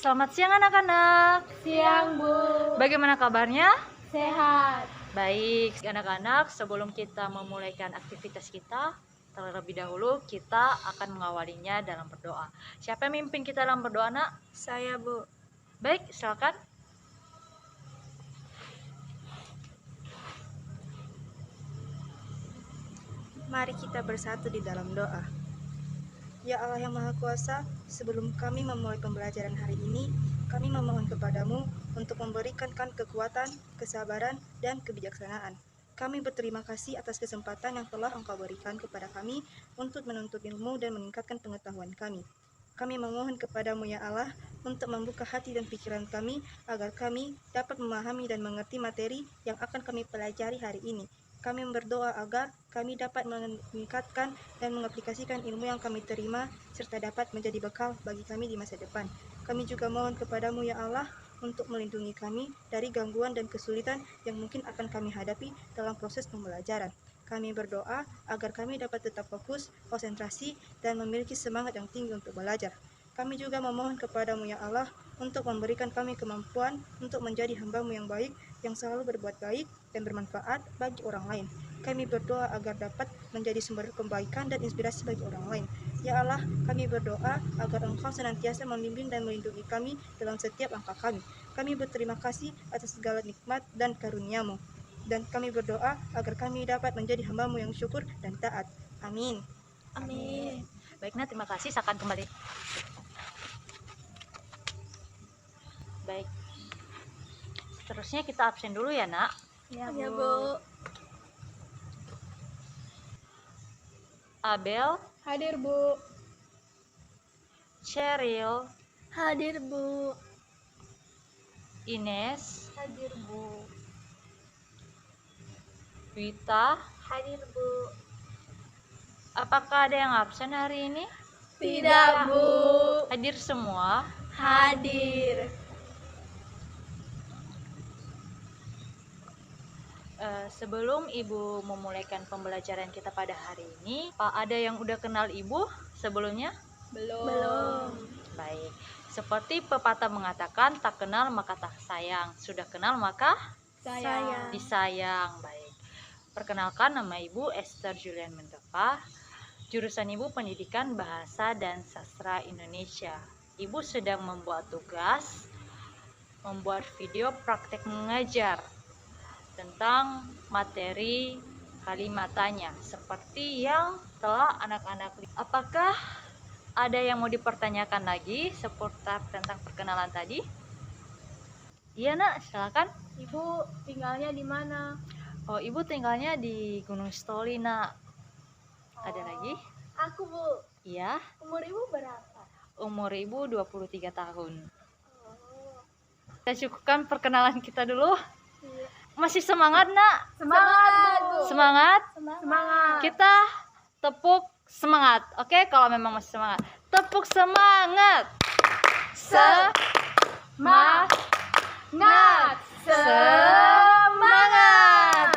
Selamat siang anak-anak. Siang, Bu. Bagaimana kabarnya? Sehat. Baik, anak-anak, sebelum kita memulaikan aktivitas kita, terlebih dahulu kita akan mengawalinya dalam berdoa. Siapa yang mimpin kita dalam berdoa, Nak? Saya, Bu. Baik, silakan. Mari kita bersatu di dalam doa. Ya Allah yang Maha Kuasa, sebelum kami memulai pembelajaran hari ini, kami memohon kepadamu untuk memberikan kekuatan, kesabaran, dan kebijaksanaan. Kami berterima kasih atas kesempatan yang telah Engkau berikan kepada kami untuk menuntut ilmu dan meningkatkan pengetahuan kami. Kami memohon kepadamu ya Allah untuk membuka hati dan pikiran kami agar kami dapat memahami dan mengerti materi yang akan kami pelajari hari ini. Kami berdoa agar kami dapat meningkatkan dan mengaplikasikan ilmu yang kami terima serta dapat menjadi bekal bagi kami di masa depan. Kami juga mohon kepadamu ya Allah untuk melindungi kami dari gangguan dan kesulitan yang mungkin akan kami hadapi dalam proses pembelajaran. Kami berdoa agar kami dapat tetap fokus, konsentrasi, dan memiliki semangat yang tinggi untuk belajar. Kami juga memohon kepadamu ya Allah untuk memberikan kami kemampuan untuk menjadi hamba-Mu yang baik, yang selalu berbuat baik dan bermanfaat bagi orang lain. Kami berdoa agar dapat menjadi sumber kebaikan dan inspirasi bagi orang lain. Ya Allah, kami berdoa agar Engkau senantiasa membimbing dan melindungi kami dalam setiap langkah kami. Kami berterima kasih atas segala nikmat dan karunia-Mu. Dan kami berdoa agar kami dapat menjadi hamba-Mu yang syukur dan taat. Amin. Amin. Baik, Nak, terima kasih. Silakan kembali. Baik. Seterusnya kita absen dulu ya, Nak. Ya, Bu. Abel, Hadir, Bu. Cheryl, Hadir, Bu. Ines, Hadir, Bu. Wita. Hadir, Bu. Apakah ada yang absen hari ini? Tidak, Bu. Hadir semua. Hadir. Sebelum Ibu memulaikan pembelajaran kita pada hari ini, Pak, ada yang udah kenal Ibu sebelumnya? Belum. Baik. Seperti pepatah mengatakan, tak kenal maka tak sayang. Sudah kenal maka Saya. disayang. Baik. Perkenalkan, nama Ibu Esther Julian Mentapa. Jurusan Ibu Pendidikan Bahasa dan Sastra Indonesia. Ibu sedang membuat tugas, membuat video praktek mengajar tentang materi kalimat tanya seperti yang telah anak-anak. Apakah ada yang mau dipertanyakan lagi seputar tentang perkenalan tadi? Iya, Nak, silakan. Ibu tinggalnya di mana? Oh, Ibu tinggalnya di Gunung Stoli, Nak. Ada lagi? Aku, Bu. Iya. Umur Ibu berapa? Umur Ibu 23 tahun. Oh. Kita cukupkan perkenalan kita dulu. Iya. Masih semangat, Nak? Semangat, Bu. Semangat? Semangat. Kita tepuk semangat. Oke, kalau memang masih semangat. Tepuk semangat. Semangat. Semangat.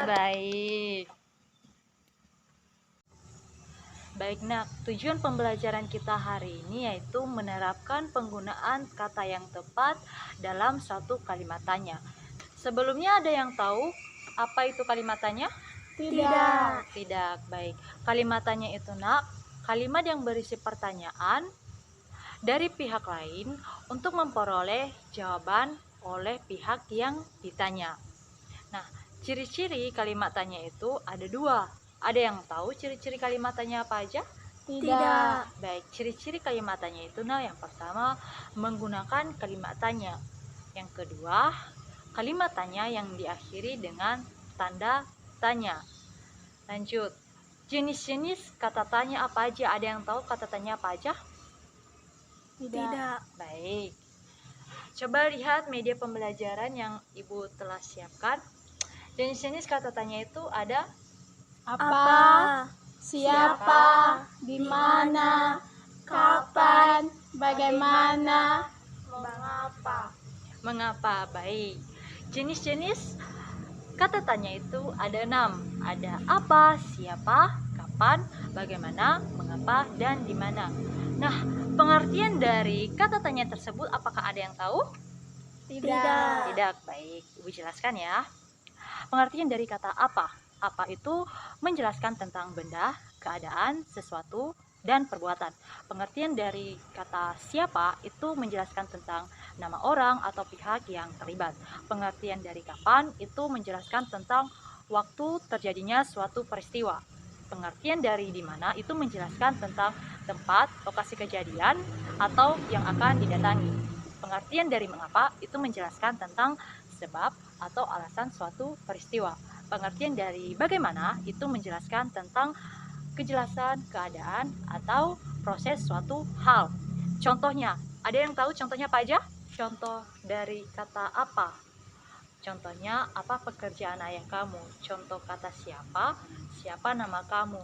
Baik. Baik, Nak. Tujuan pembelajaran kita hari ini yaitu menerapkan penggunaan kata yang tepat dalam satu kalimat tanya. Sebelumnya ada yang tahu apa itu kalimat tanya? Tidak. Tidak. Baik. Kalimat tanya itu, Nak, kalimat yang berisi pertanyaan dari pihak lain untuk memperoleh jawaban oleh pihak yang ditanya. Nah, ciri-ciri kalimat tanya itu ada dua. Ada yang tahu ciri-ciri kalimat tanya apa aja? Tidak. Baik, ciri-ciri kalimat tanya itu, nah, yang pertama menggunakan kalimat tanya. Yang kedua, kalimat tanya yang diakhiri dengan tanda tanya. Lanjut. Jenis-jenis kata tanya apa aja? Ada yang tahu kata tanya apa aja? Tidak. Baik. Coba lihat media pembelajaran yang Ibu telah siapkan. Jenis-jenis kata tanya itu ada Apa? Siapa? Di mana? Kapan? Bagaimana? Mengapa? mengapa. Baik. Jenis-jenis kata tanya itu ada 6. Ada apa, siapa, kapan, kapan, bagaimana, mengapa, dan di mana. Nah, pengertian dari kata tanya tersebut apakah ada yang tahu? Tidak. Tidak. Baik, Ibu jelaskan ya. Pengertian dari kata apa? Apa itu menjelaskan tentang benda, keadaan, sesuatu, dan perbuatan. Pengertian dari kata siapa itu menjelaskan tentang nama orang atau pihak yang terlibat. Pengertian dari kapan itu menjelaskan tentang waktu terjadinya suatu peristiwa. Pengertian dari di mana itu menjelaskan tentang tempat, lokasi kejadian, atau yang akan didatangi. Pengertian dari mengapa itu menjelaskan tentang sebab atau alasan suatu peristiwa. Pengertian dari bagaimana itu menjelaskan tentang kejelasan keadaan atau proses suatu hal. Contohnya, ada yang tahu contohnya apa aja? Contoh dari kata apa? Contohnya, apa pekerjaan ayah kamu? Contoh kata siapa? Siapa nama kamu?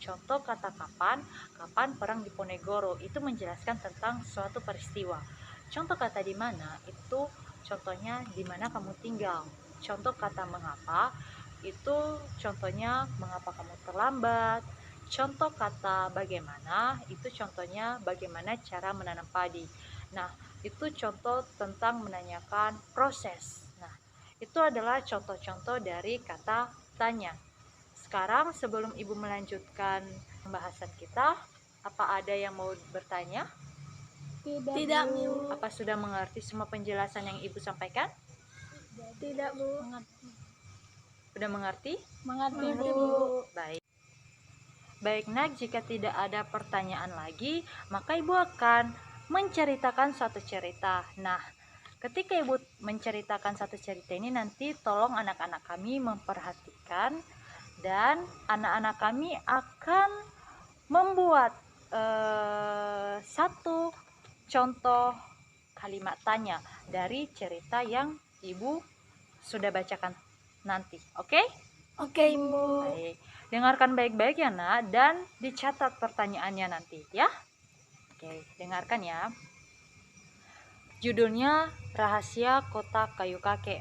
Contoh kata kapan? Kapan perang di Ponegoro? Itu menjelaskan tentang suatu peristiwa. Contoh kata di mana? Itu contohnya di mana kamu tinggal. Contoh kata mengapa? Itu contohnya mengapa kamu terlambat. Contoh kata bagaimana? Itu contohnya bagaimana cara menanam padi. Nah, itu contoh tentang menanyakan proses. Nah, itu adalah contoh-contoh dari kata tanya. Sekarang sebelum Ibu melanjutkan pembahasan kita, apa ada yang mau bertanya? Tidak, Bu. Apa sudah mengerti semua penjelasan yang Ibu sampaikan? Tidak, Bu. Sudah mengerti? Mengerti, Bu. Baik. Baik, Nak, jika tidak ada pertanyaan lagi, maka Ibu akan menceritakan suatu cerita. Nah, ketika Ibu menceritakan satu cerita ini, nanti tolong anak-anak kami memperhatikan dan anak-anak kami akan membuat satu contoh kalimat tanya dari cerita yang Ibu sudah bacakan nanti. Oke? Oke, Ibu. Baik. Dengarkan baik-baik ya, Nak, dan dicatat pertanyaannya nanti ya. Oke, dengarkan ya. Judulnya Rahasia Kotak Kayu Kakek.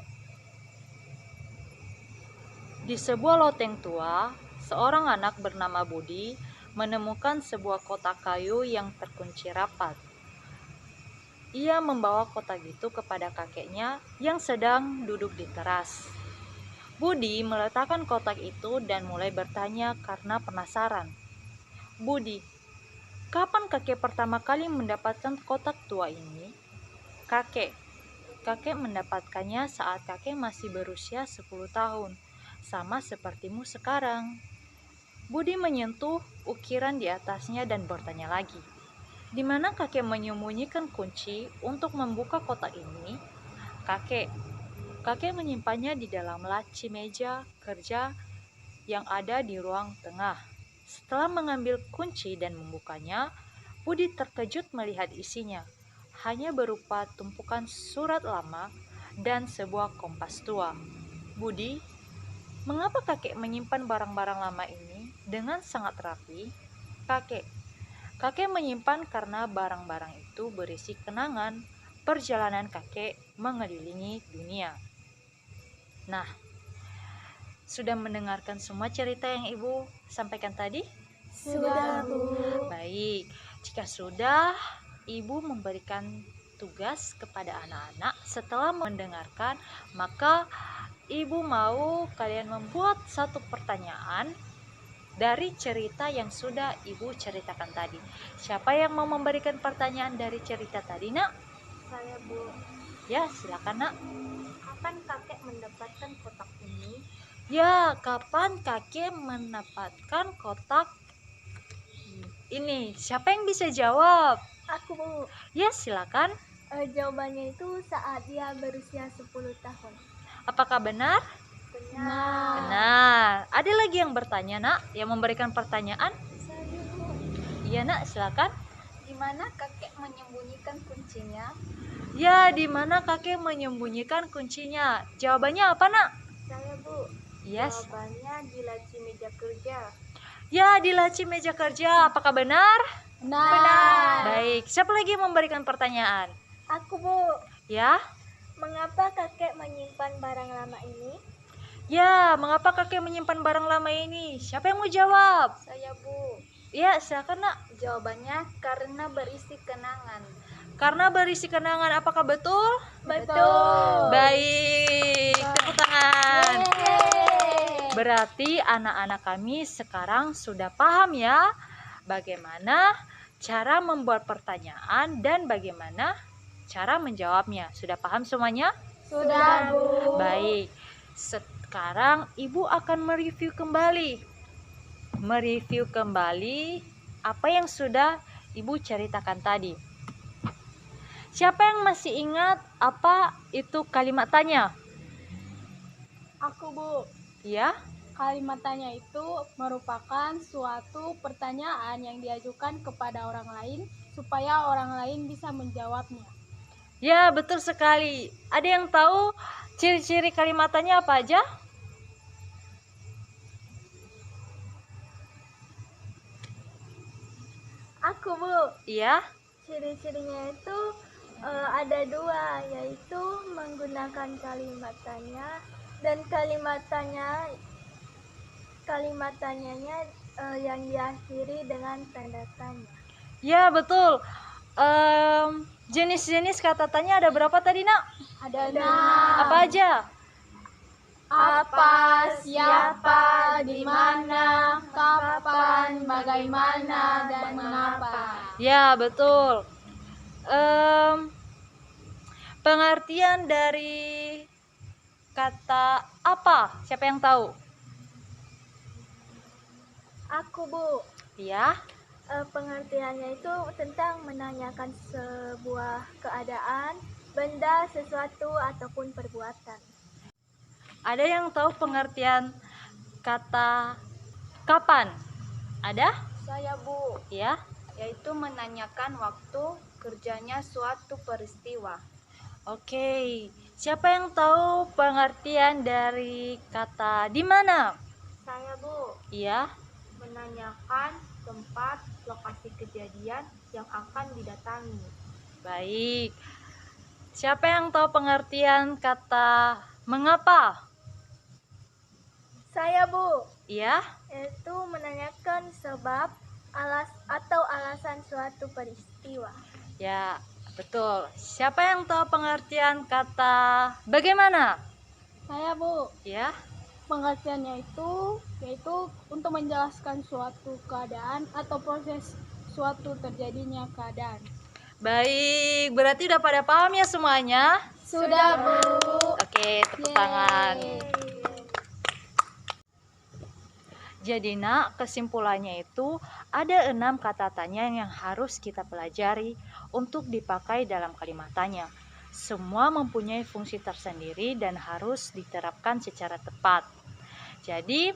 Di sebuah loteng tua, seorang anak bernama Budi menemukan sebuah kotak kayu yang terkunci rapat. Ia membawa kotak itu kepada kakeknya yang sedang duduk di teras. Budi meletakkan kotak itu dan mulai bertanya karena penasaran. Budi, kapan kakek pertama kali mendapatkan kotak tua ini? Kakek mendapatkannya saat kakek masih berusia 10 tahun, sama sepertimu sekarang. Budi menyentuh ukiran di atasnya dan bertanya lagi. Di mana kakek menyembunyikan kunci untuk membuka kotak ini? Kakek menyimpannya di dalam laci meja kerja yang ada di ruang tengah. Setelah mengambil kunci dan membukanya, Budi terkejut melihat isinya. Hanya berupa tumpukan surat lama dan sebuah kompas tua. Budi, mengapa kakek menyimpan barang-barang lama ini dengan sangat rapi? Kakek menyimpan karena barang-barang itu berisi kenangan perjalanan kakek mengelilingi dunia. Nah, sudah mendengarkan semua cerita yang Ibu sampaikan tadi? Sudah, Bu. Baik, jika sudah, Ibu memberikan tugas kepada anak-anak. Setelah mendengarkan, maka Ibu mau kalian membuat satu pertanyaan dari cerita yang sudah Ibu ceritakan tadi. Siapa yang mau memberikan pertanyaan dari cerita tadi, Nak? Saya, Bu. Ya, silakan, Nak. Kapan kakek mendapatkan kotak ini? Ya, kapan kakek mendapatkan kotak ini? Siapa yang bisa jawab? Aku, Bu. Ya, silakan. Jawabannya itu saat dia berusia 10 tahun. Apakah benar? Benar. Benar. Ada lagi yang bertanya, Nak? Yang memberikan pertanyaan? Saya, Bu. Iya, Nak, silakan. Di mana kakek menyembunyikan kuncinya? Ya, di mana kakek menyembunyikan kuncinya? Jawabannya apa, Nak? Saya, Bu. Yes. Jawabannya di laci meja kerja. Ya, di laci meja kerja. Apakah benar? Benar. Baik. Siapa lagi yang memberikan pertanyaan? Aku, Bu. Ya. Mengapa kakek menyimpan barang lama ini? Ya, mengapa kakek menyimpan barang lama ini? Siapa yang mau jawab? Saya, Bu. Ya, silakan nak. Jawabannya karena berisi kenangan. Karena berisi kenangan, apakah betul? Betul. Baik, tepuk tangan. Yeay. Berarti anak-anak kami sekarang sudah paham ya bagaimana cara membuat pertanyaan dan bagaimana cara menjawabnya. Sudah paham semuanya? Sudah, Bu. Baik, sekarang Ibu akan mereview kembali. Mereview kembali apa yang sudah Ibu ceritakan tadi. Siapa yang masih ingat apa itu kalimat tanya? Aku, Bu. Ya? Kalimat tanya itu merupakan suatu pertanyaan yang diajukan kepada orang lain supaya orang lain bisa menjawabnya. Ya, betul sekali. Ada yang tahu ciri-ciri kalimat tanya apa aja? Aku, Bu. Iya? Ciri-cirinya itu ada dua, yaitu menggunakan kalimat tanya dan kalimat tanyanya yang diakhiri dengan tanda tanya. Ya, betul. Jenis-jenis kata tanya ada berapa tadi, Nak? Ada Apa aja? Apa, siapa, di mana, kapan, bagaimana, dan mengapa. Ya, betul. Pengertian dari kata apa? Siapa yang tahu? Aku, Bu. Ya? Pengertiannya itu tentang menanyakan sebuah keadaan, benda, sesuatu, ataupun perbuatan. Ada yang tahu pengertian kata kapan? Ada? Saya, Bu, Ya? yaitu menanyakan waktu kerjanya suatu peristiwa. Oke. Siapa yang tahu pengertian dari kata di mana? Saya, Bu, Iya? menanyakan tempat lokasi kejadian yang akan didatangi. Baik. Siapa yang tahu pengertian kata mengapa? Saya, Bu, Iya? yaitu menanyakan sebab alasan suatu peristiwa. Ya, betul. Siapa yang tahu pengertian kata bagaimana? Saya, Bu, Ya? pengertiannya itu yaitu untuk menjelaskan suatu keadaan atau proses suatu terjadinya keadaan. Baik, berarti udah pada paham ya semuanya? Sudah, Bu. Oke, tepuk tangan. Jadi nak, kesimpulannya itu ada 6 kata tanya yang harus kita pelajari untuk dipakai dalam kalimat tanya. Semua mempunyai fungsi tersendiri dan harus diterapkan secara tepat. Jadi,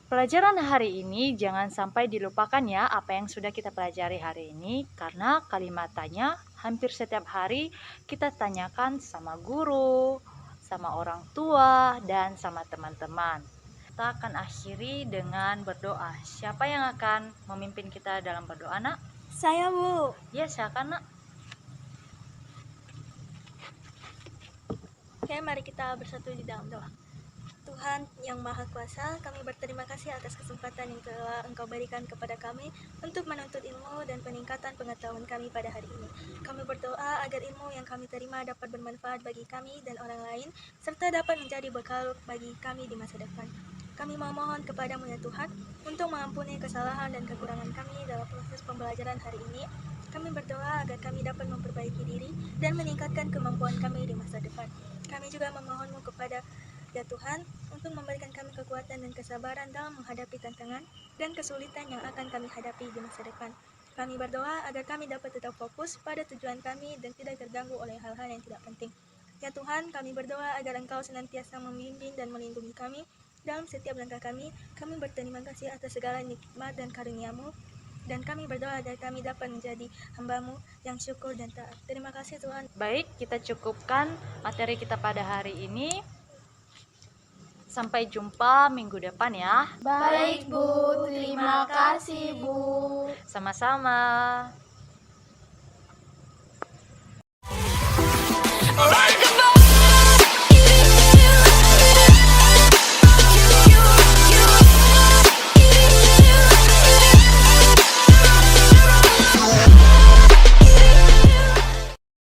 pelajaran hari ini jangan sampai dilupakan ya apa yang sudah kita pelajari hari ini, karena kalimat tanya hampir setiap hari kita tanyakan sama guru, sama orang tua, dan sama teman-teman. Kita akan akhiri dengan berdoa. Siapa yang akan memimpin kita dalam berdoa, Nak? Saya, Bu. Ya, silakan, Nak. Oke, mari kita bersatu di dalam doa. Tuhan yang Maha Kuasa, kami berterima kasih atas kesempatan yang telah Engkau berikan kepada kami untuk menuntut ilmu dan peningkatan pengetahuan kami pada hari ini. Kami berdoa agar ilmu yang kami terima dapat bermanfaat bagi kami dan orang lain, serta dapat menjadi bekal bagi kami di masa depan. Kami memohon kepadamu ya Tuhan, untuk mengampuni kesalahan dan kekurangan kami dalam proses pembelajaran hari ini. Kami berdoa agar kami dapat memperbaiki diri dan meningkatkan kemampuan kami di masa depan. Kami juga memohonmu kepada ya Tuhan, untuk memberikan kami kekuatan dan kesabaran dalam menghadapi tantangan dan kesulitan yang akan kami hadapi di masa depan. Kami berdoa agar kami dapat tetap fokus pada tujuan kami dan tidak terganggu oleh hal-hal yang tidak penting. Ya Tuhan, kami berdoa agar Engkau senantiasa membimbing dan melindungi kami dalam setiap langkah kami. Kami berterima kasih atas segala nikmat dan karunia-Mu, dan kami berdoa agar kami dapat menjadi hamba-Mu yang syukur dan taat. Terima kasih Tuhan. Baik, kita cukupkan materi kita pada hari ini. Sampai jumpa minggu depan ya. Baik, Bu. Terima kasih, Bu. Sama-sama.